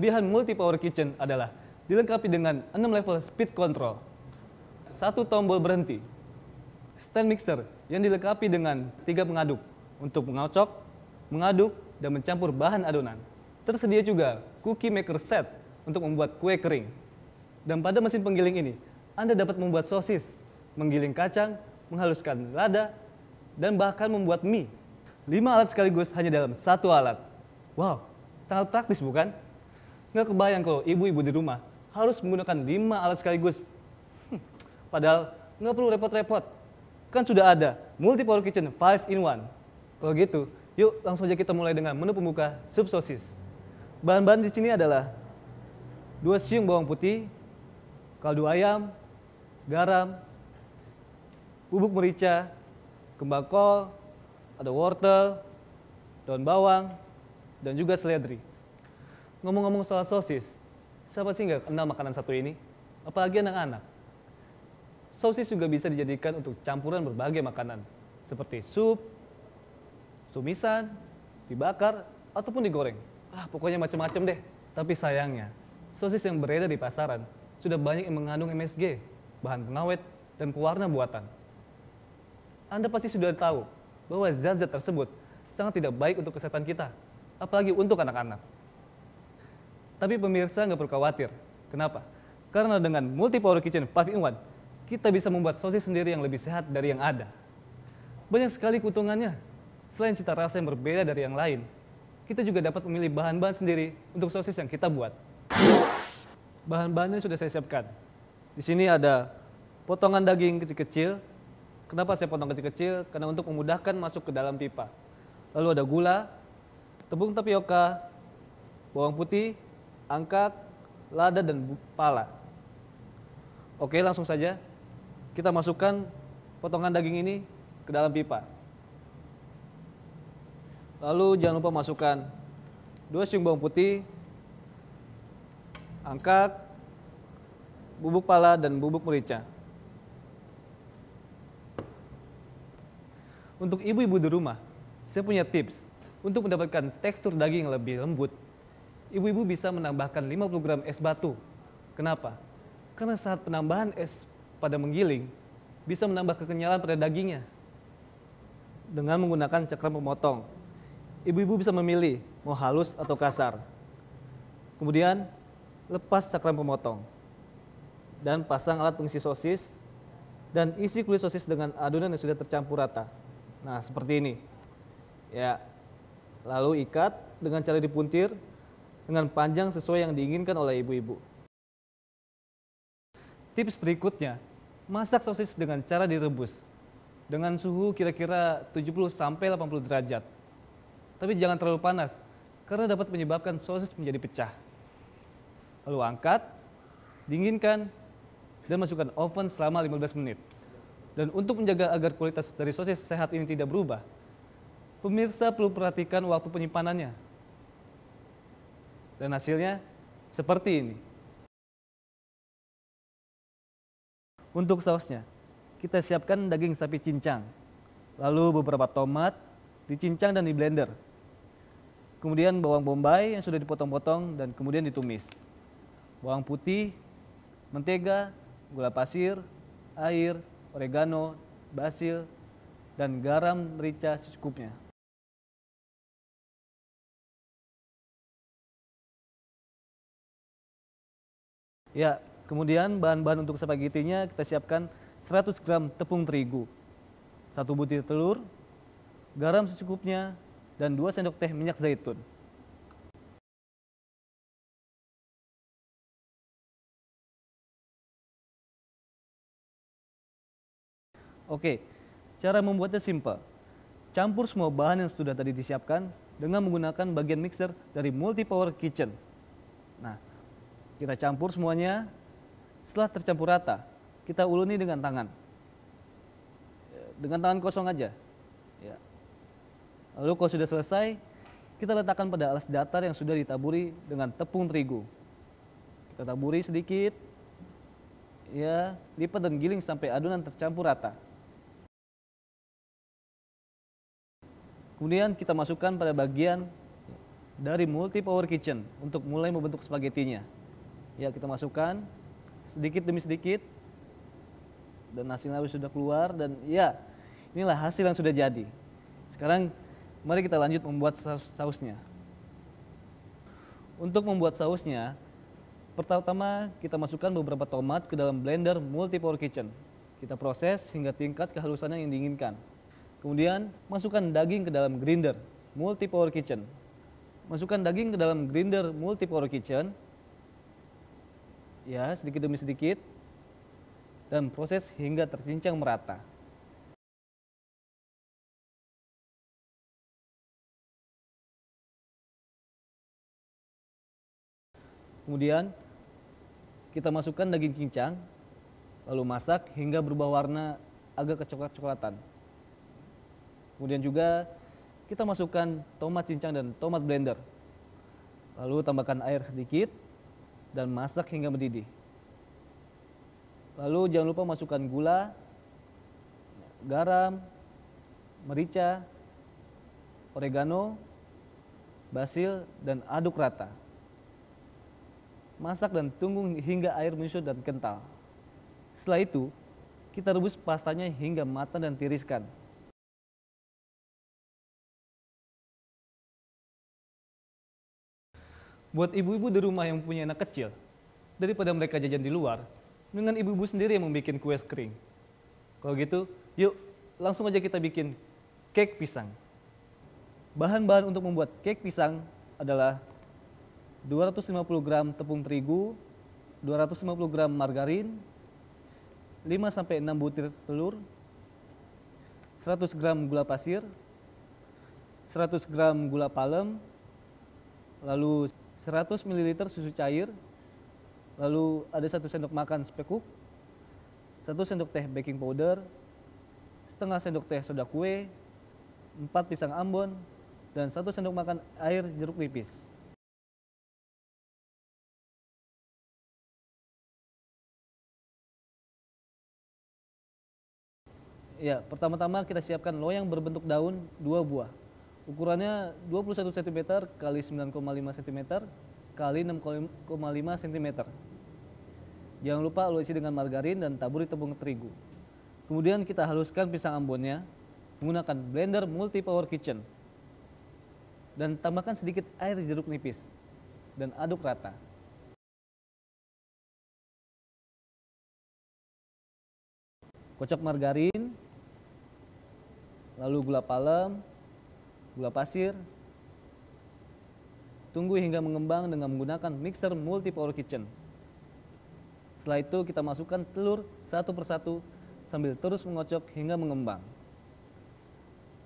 Kelebihan multi-power kitchen adalah dilengkapi dengan 6 level speed control, 1 tombol berhenti, stand mixer yang dilengkapi dengan 3 pengaduk untuk mengocok, mengaduk, dan mencampur bahan adonan. Tersedia juga cookie maker set untuk membuat kue kering. Dan pada mesin penggiling ini, Anda dapat membuat sosis, menggiling kacang, menghaluskan lada, dan bahkan membuat mie. 5 alat sekaligus hanya dalam 1 alat. Wow, sangat praktis bukan? Nggak kebayang kalau ibu-ibu di rumah harus menggunakan 5 alat sekaligus. Padahal nggak perlu repot-repot. Kan sudah ada multi-power kitchen 5 in 1. Kalau gitu, yuk langsung saja kita mulai dengan menu pembuka sup sosis. Bahan-bahan di sini adalah 2 siung bawang putih, kaldu ayam, garam, bubuk merica, kembang kol, ada wortel, daun bawang, dan juga seledri. Ngomong-ngomong soal sosis, siapa sih nggak kenal makanan satu ini? Apalagi anak-anak. Sosis juga bisa dijadikan untuk campuran berbagai makanan, seperti sup, tumisan, dibakar, ataupun digoreng. Pokoknya macam-macam deh. Tapi sayangnya, sosis yang beredar di pasaran sudah banyak yang mengandung MSG, bahan pengawet, dan pewarna buatan. Anda pasti sudah tahu bahwa zat-zat tersebut sangat tidak baik untuk kesehatan kita, apalagi untuk anak-anak. Tapi pemirsa nggak perlu khawatir. Kenapa? Karena dengan multi-power kitchen 5 in 1, kita bisa membuat sosis sendiri yang lebih sehat dari yang ada. Banyak sekali keuntungannya. Selain cita rasa yang berbeda dari yang lain, kita juga dapat memilih bahan-bahan sendiri untuk sosis yang kita buat. Bahan-bahannya sudah saya siapkan. Di sini ada potongan daging kecil-kecil. Kenapa saya potong kecil-kecil? Karena untuk memudahkan masuk ke dalam pipa. Lalu ada gula, tepung tapioka, bawang putih, angkat, lada, dan pala. Oke, langsung saja kita masukkan potongan daging ini ke dalam pipa. Lalu jangan lupa masukkan 2 siung bawang putih, angkat, bubuk pala, dan bubuk merica. Untuk ibu-ibu di rumah, saya punya tips untuk mendapatkan tekstur daging yang lebih lembut. Ibu-ibu bisa menambahkan 50 gram es batu. Kenapa? Karena saat penambahan es pada menggiling, bisa menambah kekenyalan pada dagingnya. Dengan menggunakan cakram pemotong, ibu-ibu bisa memilih mau halus atau kasar. Kemudian, lepas cakram pemotong. Dan pasang alat pengisi sosis, dan isi kulit sosis dengan adonan yang sudah tercampur rata. Nah, seperti ini. Ya. Lalu ikat dengan cara dipuntir dengan panjang sesuai yang diinginkan oleh ibu-ibu. Tips berikutnya, masak sosis dengan cara direbus dengan suhu kira-kira 70-80 derajat. Tapi jangan terlalu panas karena dapat menyebabkan sosis menjadi pecah. Lalu angkat, dinginkan, dan masukkan oven selama 15 menit. Dan untuk menjaga agar kualitas dari sosis sehat ini tidak berubah, pemirsa perlu perhatikan waktu penyimpanannya. Dan hasilnya seperti ini. Untuk sausnya, kita siapkan daging sapi cincang, lalu beberapa tomat dicincang dan di blender. Kemudian bawang bombay yang sudah dipotong-potong dan kemudian ditumis. Bawang putih, mentega, gula pasir, air, oregano, basil, dan garam merica secukupnya. Ya, kemudian bahan-bahan untuk spaghettinya kita siapkan 100 gram tepung terigu, 1 butir telur, garam secukupnya, dan 2 sendok teh minyak zaitun. Oke, cara membuatnya simpel. Campur semua bahan yang sudah tadi disiapkan dengan menggunakan bagian mixer dari multi-power kitchen. Nah, kita campur semuanya. Setelah tercampur rata, kita uluni dengan tangan. Dengan tangan kosong aja. Ya. Lalu kalau sudah selesai, kita letakkan pada alas datar yang sudah ditaburi dengan tepung terigu. Kita taburi sedikit. Ya, lipat dan giling sampai adonan tercampur rata. Kemudian kita masukkan pada bagian dari multi power kitchen untuk mulai membentuk spagettinya. Ya, kita masukkan sedikit demi sedikit dan hasilnya sudah keluar dan ya, inilah hasil yang sudah jadi. Sekarang mari kita lanjut membuat sausnya. Untuk membuat sausnya, pertama-tama kita masukkan beberapa tomat ke dalam blender multi power kitchen. Kita proses hingga tingkat kehalusannya yang diinginkan. Kemudian masukkan daging ke dalam grinder multi power kitchen. Masukkan daging ke dalam grinder multi power kitchen. Ya, sedikit demi sedikit. Dan proses hingga tercincang merata. Kemudian kita masukkan daging cincang, lalu masak hingga berubah warna agak kecoklat-coklatan. Kemudian juga kita masukkan tomat cincang dan tomat blender. Lalu tambahkan air sedikit dan masak hingga mendidih. Lalu jangan lupa masukkan gula, garam, merica, oregano, basil, dan aduk rata. Masak dan tunggu hingga air menyusut dan kental. Setelah itu, kita rebus pastanya hingga matang dan tiriskan. Buat ibu-ibu di rumah yang punya anak kecil, daripada mereka jajan di luar, dengan ibu-ibu sendiri yang membuat kue kering. Kalau gitu, yuk langsung aja kita bikin cake pisang. Bahan-bahan untuk membuat cake pisang adalah 250 gram tepung terigu, 250 gram margarin, 5-6 butir telur, 100 gram gula pasir, 100 gram gula palem, lalu 100 ml susu cair, lalu ada 1 sendok makan spekuk, 1 sendok teh baking powder, setengah sendok teh soda kue, 4 pisang ambon, dan 1 sendok makan air jeruk nipis. Ya, pertama-tama kita siapkan loyang berbentuk daun 2 buah. Ukurannya 21 cm kali 9,5 cm kali 6,5 cm. Jangan lupa lo isi dengan margarin dan taburi tepung terigu. Kemudian kita haluskan pisang ambonnya menggunakan blender multi power kitchen. Dan tambahkan sedikit air jeruk nipis dan aduk rata. Kocok margarin, lalu gula palem, gula pasir. Tunggu hingga mengembang dengan menggunakan mixer multi power kitchen. Setelah itu kita masukkan telur satu persatu sambil terus mengocok hingga mengembang.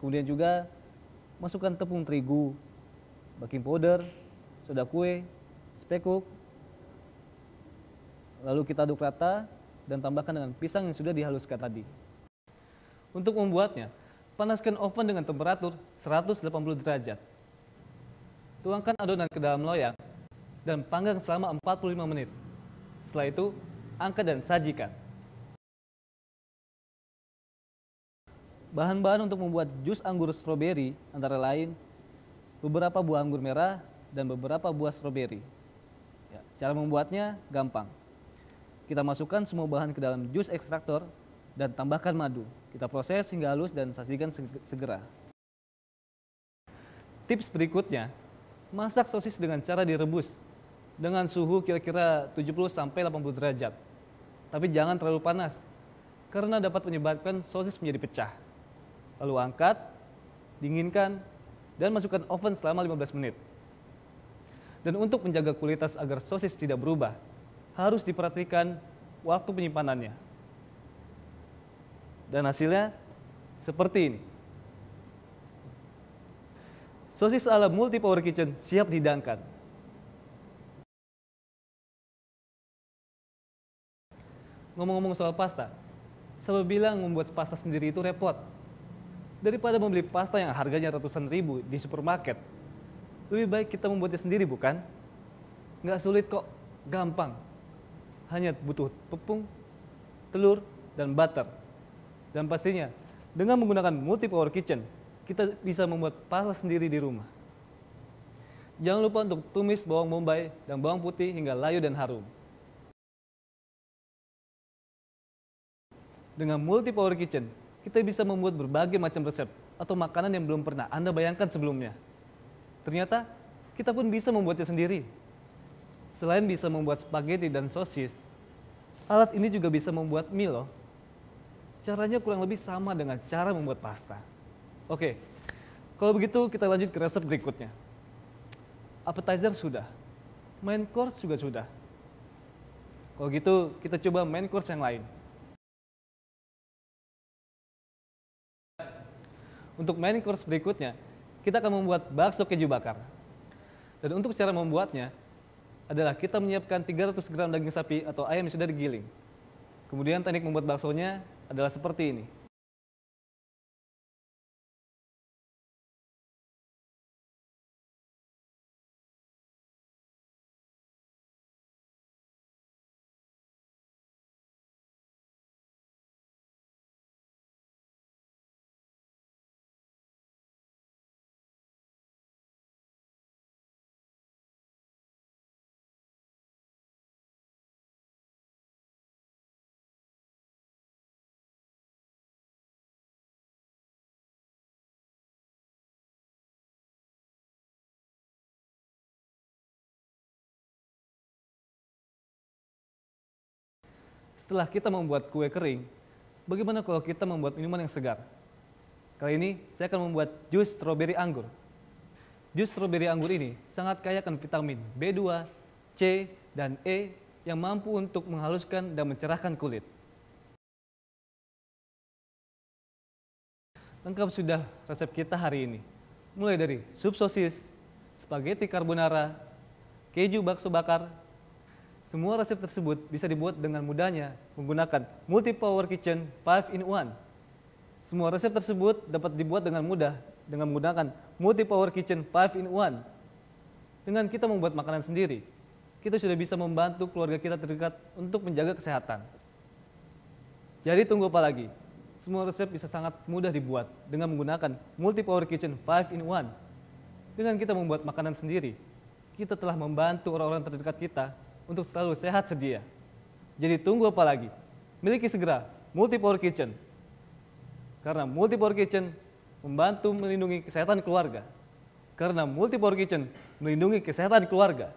Kemudian juga masukkan tepung terigu, baking powder, soda kue, spekuk. Lalu kita aduk rata dan tambahkan dengan pisang yang sudah dihaluskan tadi. Untuk membuatnya, panaskan oven dengan temperatur 180 derajat. Tuangkan adonan ke dalam loyang dan panggang selama 45 menit. Setelah itu, angkat dan sajikan. Bahan-bahan untuk membuat jus anggur stroberi antara lain beberapa buah anggur merah dan beberapa buah stroberi. Ya, cara membuatnya gampang. Kita masukkan semua bahan ke dalam jus ekstraktor dan tambahkan madu. Kita proses hingga halus dan sajikan segera. Tips berikutnya, masak sosis dengan cara direbus dengan suhu kira-kira 70-80 derajat. Tapi jangan terlalu panas karena dapat menyebabkan sosis menjadi pecah. Lalu angkat, dinginkan, dan masukkan oven selama 15 menit. Dan untuk menjaga kualitas agar sosis tidak berubah, harus diperhatikan waktu penyimpanannya. Dan hasilnya seperti ini. Sosis ala multi power kitchen siap dihidangkan. Ngomong-ngomong soal pasta, saya bilang membuat pasta sendiri itu repot. Daripada membeli pasta yang harganya ratusan ribu di supermarket, lebih baik kita membuatnya sendiri, bukan? Nggak sulit kok, gampang. Hanya butuh tepung, telur, dan butter. Dan pastinya, dengan menggunakan multi power kitchen, kita bisa membuat pasta sendiri di rumah. Jangan lupa untuk tumis bawang bombay dan bawang putih hingga layu dan harum. Dengan Multi Power Kitchen, kita bisa membuat berbagai macam resep atau makanan yang belum pernah Anda bayangkan sebelumnya. Ternyata, kita pun bisa membuatnya sendiri. Selain bisa membuat spaghetti dan sosis, alat ini juga bisa membuat mie loh. Caranya kurang lebih sama dengan cara membuat pasta. Oke, kalau begitu kita lanjut ke resep berikutnya. Appetizer sudah, main course juga sudah. Kalau gitu kita coba main course yang lain. Untuk main course berikutnya, kita akan membuat bakso keju bakar. Dan untuk cara membuatnya adalah kita menyiapkan 300 gram daging sapi atau ayam yang sudah digiling. Kemudian teknik membuat baksonya adalah seperti ini. Setelah kita membuat kue kering, bagaimana kalau kita membuat minuman yang segar? Kali ini saya akan membuat jus stroberi anggur. Jus stroberi anggur ini sangat kaya akan vitamin B2, C, dan E yang mampu untuk menghaluskan dan mencerahkan kulit. Lengkap sudah resep kita hari ini. Mulai dari sup sosis, spaghetti carbonara, keju bakso bakar. Semua resep tersebut bisa dibuat dengan mudahnya menggunakan Multi Power Kitchen 5-in-1. Semua resep tersebut dapat dibuat dengan mudah dengan menggunakan Multi Power Kitchen 5-in-1. Dengan kita membuat makanan sendiri, kita sudah bisa membantu keluarga kita terdekat untuk menjaga kesehatan. Jadi tunggu apa lagi? Semua resep bisa sangat mudah dibuat dengan menggunakan Multi Power Kitchen 5-in-1. Dengan kita membuat makanan sendiri, kita telah membantu orang-orang terdekat kita untuk selalu sehat sedia. Jadi tunggu apa lagi? Miliki segera Multi Power Kitchen. Karena Multi Power Kitchen membantu melindungi kesehatan keluarga. Karena Multi Power Kitchen melindungi kesehatan keluarga.